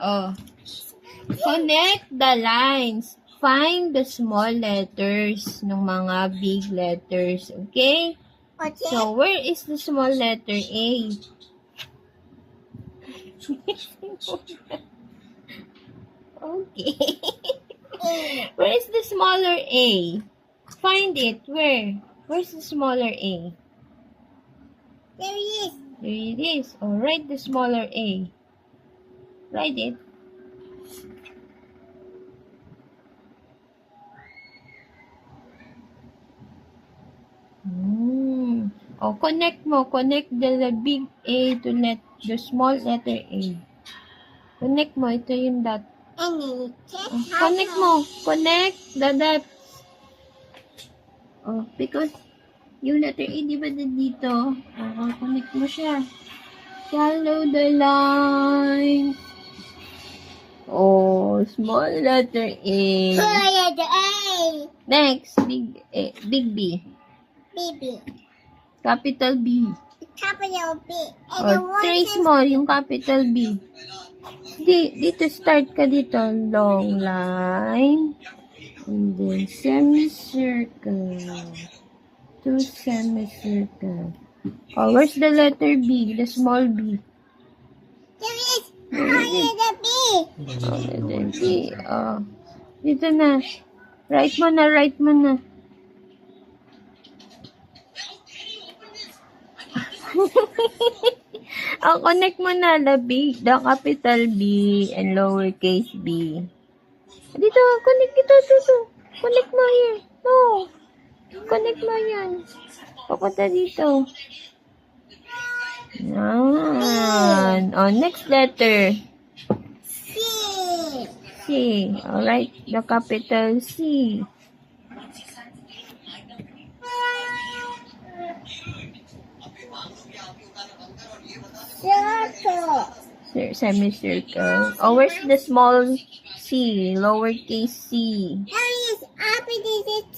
Oh. Connect the lines. Find the small letters ng mga big letters. Okay? Okay. So, where is the small letter A? Okay. Where is the smaller A? Find it. Where? Where's the smaller A? There it is. There it is. Oh, write the smaller A. Write it. Oh, connect mo. Connect the big A to the small letter A. Connect mo. Ito yung dot. And then Oh, connect mo. Connect the dots. Oh, because yung letter A, di ba dito? Oh, connect mo siya. Follow the line. Oh, small letter A. the A. Next, big A, big B. Baby. Capital B. Capital B. And Oh, the one trace mo yung capital B. Dito start ka dito. Long line. And then semicircle. Two semicircle. Oh, where's the letter B? The small B. There it is. There it is. The B. Oh, letter B. Oh. Dito na. Write mo na, write mo na. Oh, connect mo na the capital B and lowercase b. Dito, connect dito. Connect mo here. No. Connect mo yan. Papunta dito. Yan. Oh, next letter. C. C. Alright, the capital C. Circle. Semicircle. Oh, where's the small c? Lowercase c. There it is. Opposite T.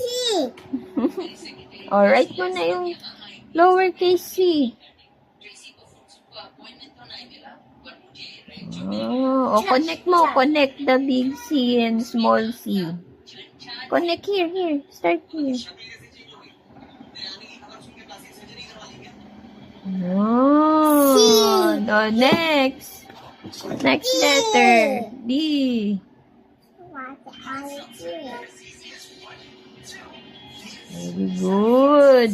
Alright mo na yung lowercase c. Oh, connect mo. Connect the big C and small c. Connect here. Start here. Oh, no, next. Next letter. D. Very good.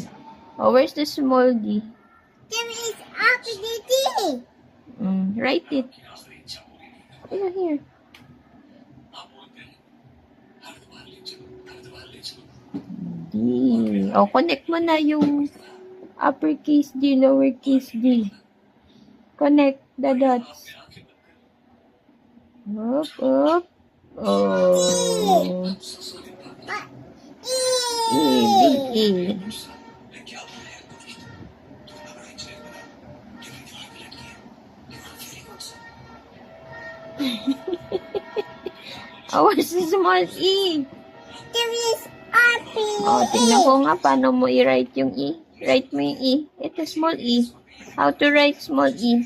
Oh, where's the small d? There is opposite T. Write it. Here. D. Oh, connect mo na yung uppercase D, lowercase d. Connect the dots. Up. Oh. Big E. Oh, where's the small E? There is opposite. Oh, tingnan ko nga paano mo i-write yung E. Write mo yung E. Ito, small E. How to write small E?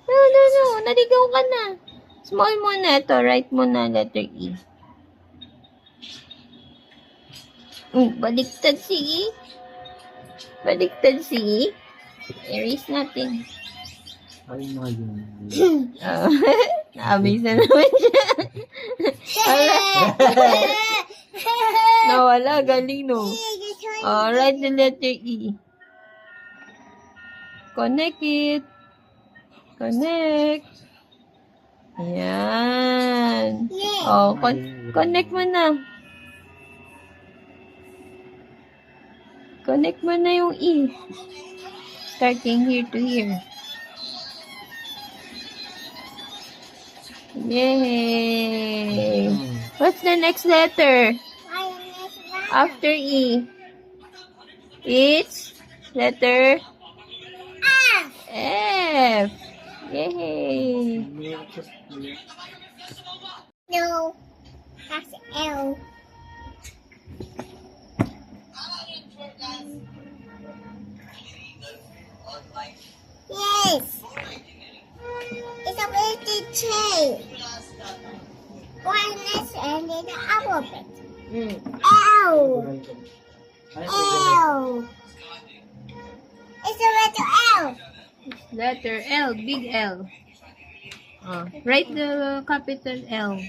No. Naligaw ka na. Small muna ito. Write mo na letter E. Baliktad si E. Baliktad si E. Erase natin. Ay, mga yun. Naamis na naman siya. Nawala. Galing, no? Write the letter E. Connect it. Connect. Ayan. Oh, connect mo na. Connect mo na yung E. Starting here to here. Yay! What's the next letter? After E. It's letter F. Yay! No. That's L. Yes. K. One is in the alphabet. L. L. It's a letter L. Letter L, big L. Write the capital L.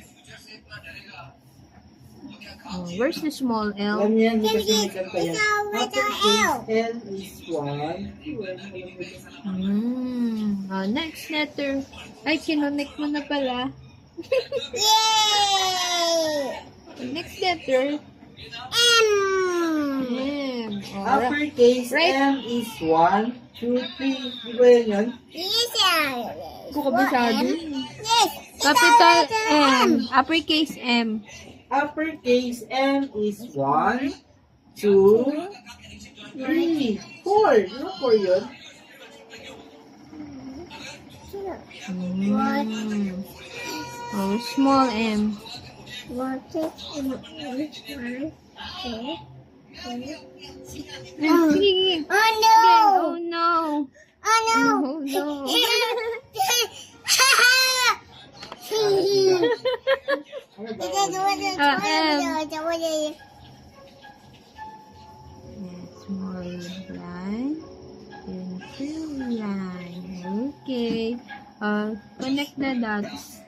Where's the small L? Alam niyan, hindi kasi may kanta yan. It's a letter L. L is 1. Next letter. Ay, kinonek mo na pala. Yay! Next letter. M. M. Uppercase Right. M is 1, 2, 3. Di ba yan yan? Yes, Ko kabisado. Yes. Capital M. Uppercase M. Uppercase M is 1, 2, 3, 4. Di ba 4 yun? Small M. What is Sige. Oh no! Oh no. Oh no! Oh no. Small line. And two line. Okay. Connect the dots.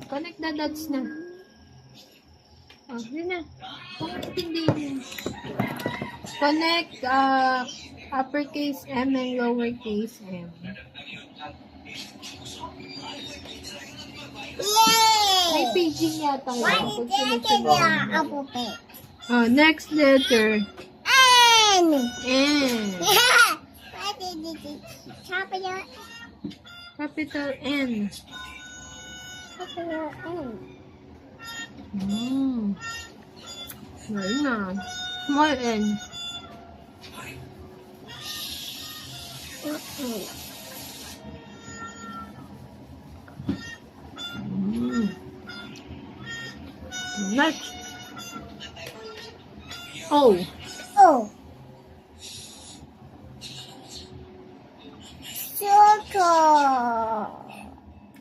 Connect the dots na. Yun na. Hindi yun. Connect uppercase M and lowercase m. May Yay! paging yata yun. What Pag is that in sunod-sunod. the alphabet? Next letter. N. N. What is it? Capital Capital N. Capital N. Ayun na. Small N. Next. O. Oh. Circle.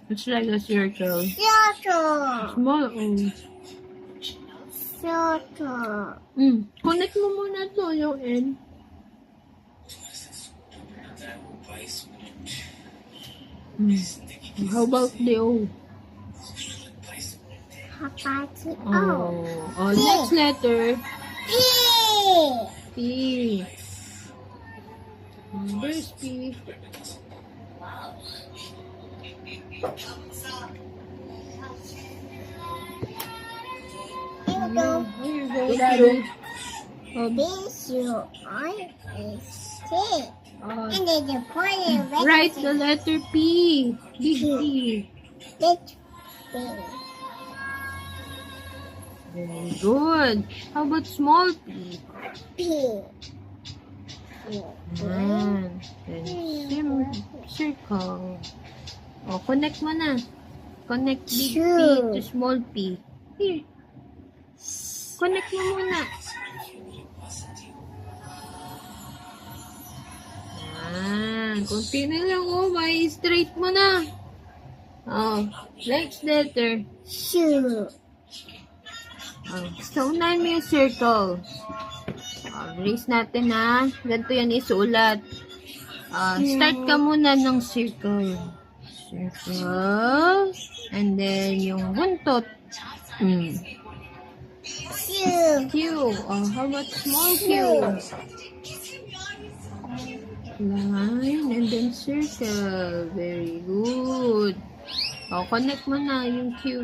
It's like a circle. Circle. Small O. Circle. Connect mo muna to, yung N. How about the O? How about the O? Next letter. P. P. Where's P? Here we go. Here you go, Thank Daddy. This you I is C. Uh, And then you put it right. write the letter P. Big P. This B. Very good. How about small P? P. Then circle. Connect mo na. Connect big P to small P. Here. Connect mo muna. Kunti na lang, may straight mo na. Next letter. Shoe. So, unahin mo yung circle. Erase natin ha. Ganito yan isulat. Start ka muna ng circle. Circle. And then, yung buntot. Shoe. Q. How about small Q? Line and then circle. Very good. Connect mo na yung Q.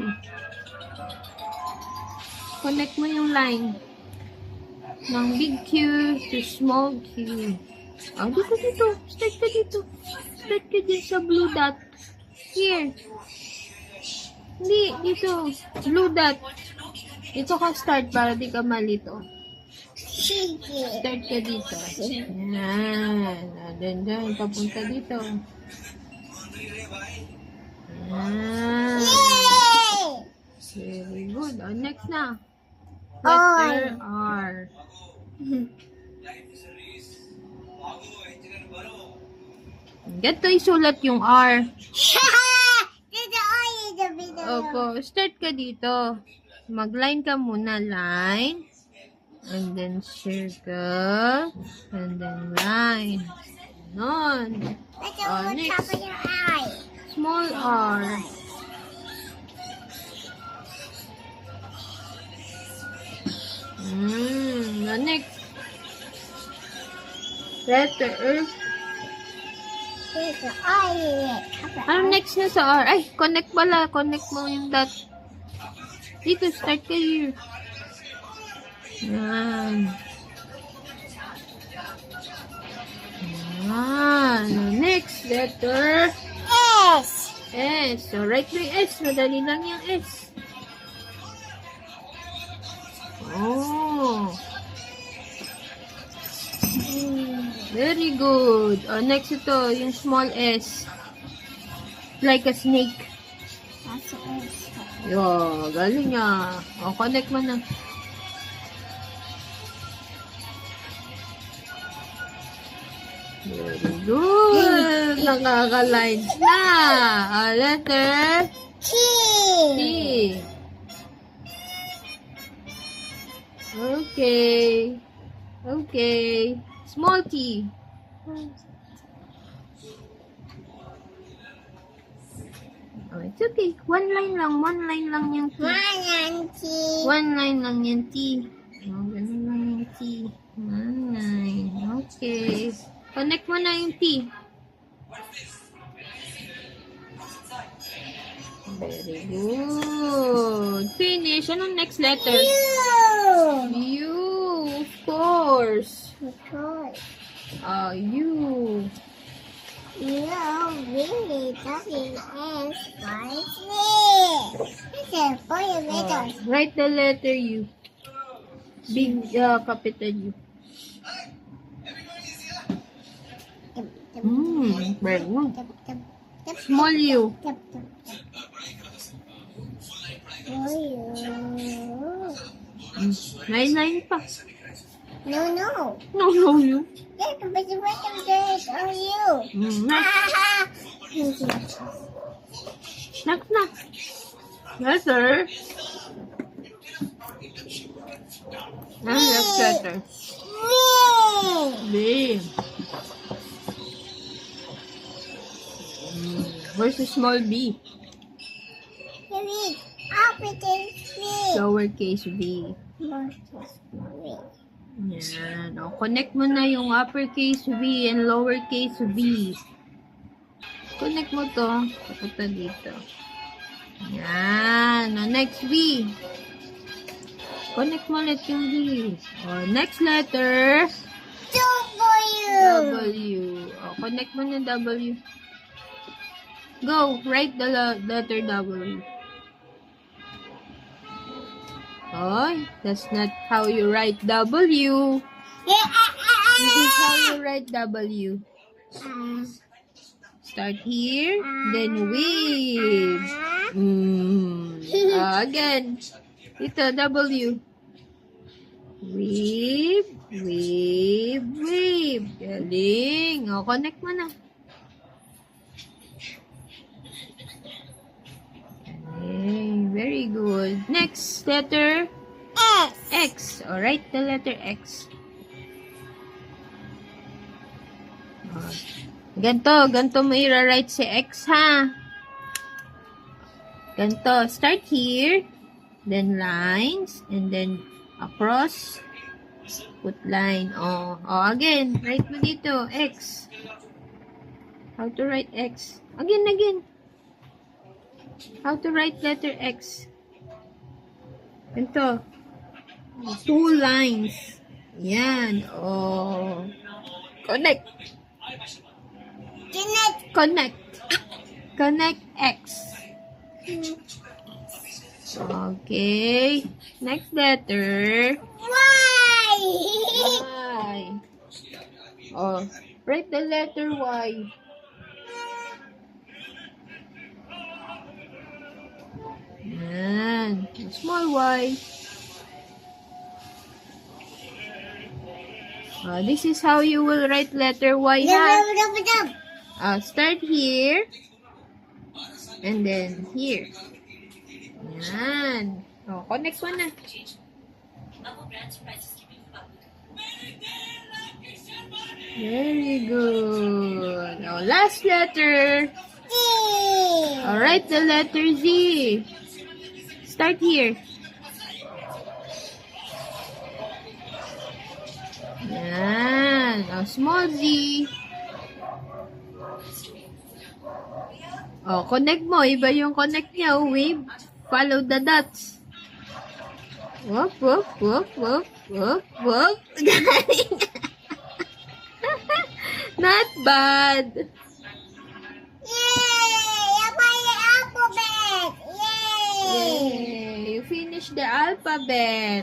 Connect mo yung line ng big Q to small Q. Dito. Start ka dito. Start ka din sa blue dot. Here. Hindi, dito. Blue dot. Dito ka start para di ka malito. Start ka dito. Yan. Then, papunta dito. Yan. Yay! Very good. Next na. R. Letter R. Ganito isulat yung R. Dito, oh, the video. Opo, start ka dito. Mag-line ka muna, line. And then circle. And then line. Ganon. That's Oh, on next. top of your eye. Small R. The next. Letter. Dito, oh, Ano next na sa R? Ay, connect pala. Connect mo yung dot. Dito, start ka here. Yan. Yan. Next letter. S. S. So, write mo yung S. Madali lang yung S. Oh. Very good. Oh, next ito, yung small S. Like a snake. That's S. Yo, galing niya. O, connect mo na. Very good. Nakaka-lines na. Letter T. T. Okay. Okay. Small T. Oh, it's okay. One line lang yung T. One line lang yung T. Oh, ganun lang yung T. One line. Okay. Connect mo na yung T. Very good. Finish. Anong next letter? U. U. Of course. Because U. you really doesn't S like this. This is for your letters. Write the letter U. Big capital U. Very good. Small U. Line pa. No. No, U. Yes, but the rest of this are you. Next na. Letter. Next letter. B. Where's the small b? Lowercase b. Yan. O, connect mo na yung uppercase v and lowercase v. Connect mo to. Papunta dito. Yan. O, next v. Connect mo ulit yung v. O, next letter. W. O, connect mo na W. Go. Write the letter W. Oh, that's not how you write W. This is how you write W. Start here, then weave. Again. Ito, W. Weave, weave, weave. Galing. O, connect mo na. Okay, very good. Next letter. X. Alright, the letter X. Ganto mo i-write si X, ha? Ganto. Start here, then lines, and then across, put line. Oh, again, write mo dito, X. How to write X? Again. How to write letter X? Ganto. 2 lines. Yan. Oh. Connect. Connect X. Okay. Next letter. Y. Oh. Write the letter Y. Yan. Small Y. This is how you will write letter Y, ha? Start here. And then here. Yan. Connect mo na. Very good. Last letter. Z. Alright, the letter Z. Start here. Yan. Small Z. Connect mo. Iba yung connect niya. Wave. Follow the dots. Whoop, whoop, whoop, whoop, whoop, whoop. Not bad. Yay! I buy the alphabet. Yay! Yay! You finished the alphabet.